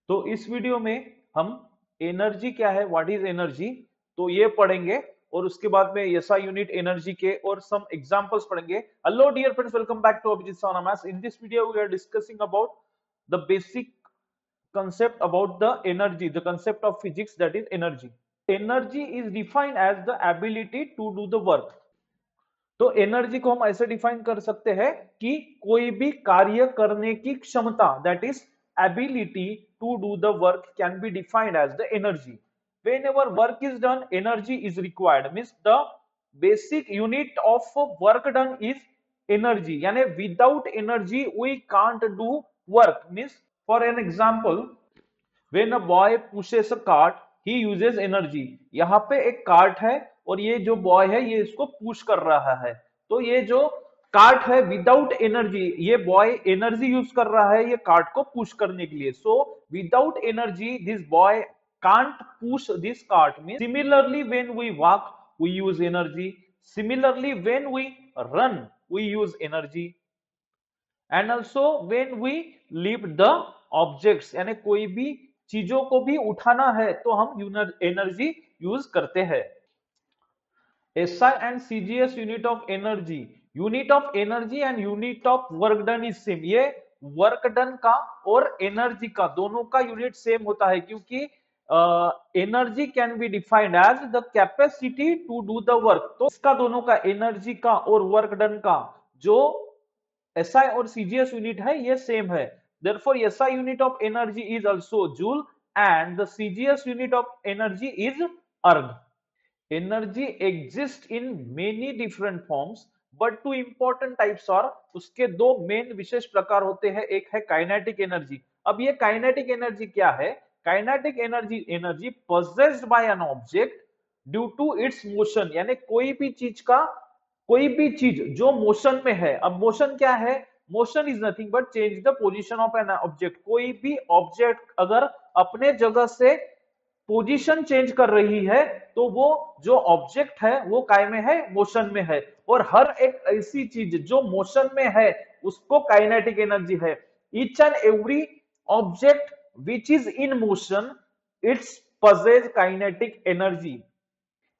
तो इस वीडियो में हम एनर्जी क्या है, व्हाट इज एनर्जी, तो ये पढ़ेंगे और उसके बाद में एसआई यूनिट एनर्जी के और सम एग्जांपल्स पढ़ेंगे। Hello dear friends, welcome back to Abhijit Sona maths. In this video we are discussing about the basic concept about the energy, the concept of physics, that is energy. Energy is defined as the ability to do the work. तो energy को हम ऐसे define कर सकते हैं कि कोई भी कार्य करने की क्षमता, that is ability to do the work can be defined as the energy. Whenever work is done, energy is required. Means the basic unit of work done is energy. यानी without energy we can't do work. Means for an example, when a boy pushes a cart, he uses energy. यहाँ पे एक cart है और ये जो boy है ये इसको पुश कर रहा है. तो ये जो कार्ट है विदाउट एनर्जी, ये बॉय एनर्जी यूज कर रहा है ये कार्ट को पुश करने के लिए. So without energy this boy can't push this cart. Means similarly when we walk we use energy, similarly when we run we use energy, and also when we lift the objects, यानी कोई भी चीजों को भी उठाना है तो हम एनर्जी यूज करते हैं. SI and CGS unit of energy, unit of energy and unit of work done is same. ये वर्क डन का और एनर्जी का दोनों का यूनिट सेम होता है क्योंकि energy can be defined as the capacity to do the work. तो इसका दोनों का एनर्जी का और वर्क डन का जो SI और CGS यूनिट है ये सेम है. Therefore SI unit of energy is also joule and the CGS unit of energy is erg. Energy exists in many different forms but two important types are, उसके दो main विशेष प्रकार होते हैं. एक है काइनेटिक एनर्जी. अब ये काइनेटिक एनर्जी क्या है? Kinetic energy energy possessed by an object due to its motion. यानी कोई भी चीज जो मोशन में है. अब मोशन क्या है? Motion is nothing but change the position of an object. कोई भी ऑब्जेक्ट अगर अपने जगह से पोजीशन चेंज कर रही है तो वो जो ऑब्जेक्ट है वो काय में है? मोशन में है. और हर एक ऐसी चीज जो मोशन में है उसको काइनेटिक एनर्जी है. Each and every object which is in motion it's possess kinetic energy.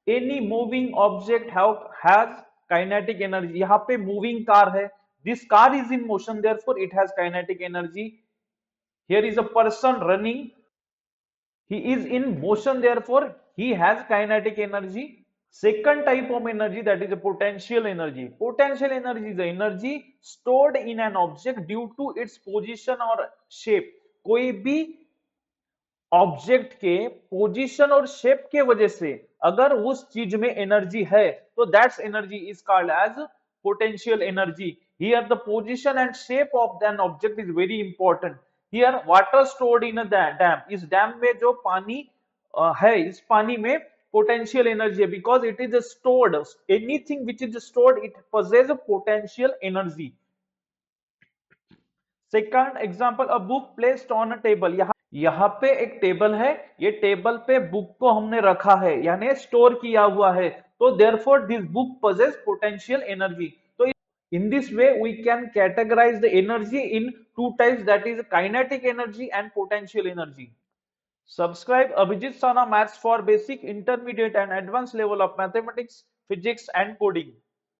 Any moving object has kinetic energy. यहाँ पे moving car है. This car is in motion, therefore it has kinetic energy. Here is a person running. He is in motion, therefore he has kinetic energy. Second type of energy, that is a potential energy. Potential energy is the energy stored in an object due to its position or shape. कोई भी object के position और shape के वजह से अगर उस चीज में एनर्जी है तो that's energy is called as potential energy. Here the position and shape of an object is very important. Here water stored in a dam, इस डैम में जो पानी है इस पानी में पोटेंशियल एनर्जी है because it is stored. Anything which is stored it possess potential energy. Second example, a book placed on a table. यहाँ पे एक टेबल है, ये टेबल पे बुक को हमने रखा है यानी स्टोर किया हुआ है. तो therefore this book possess potential energy. तो in this way we can categorize the energy in two types, that is kinetic energy and potential energy. Subscribe Abhijit Sana Maths for basic, intermediate and advanced level of mathematics, physics and coding.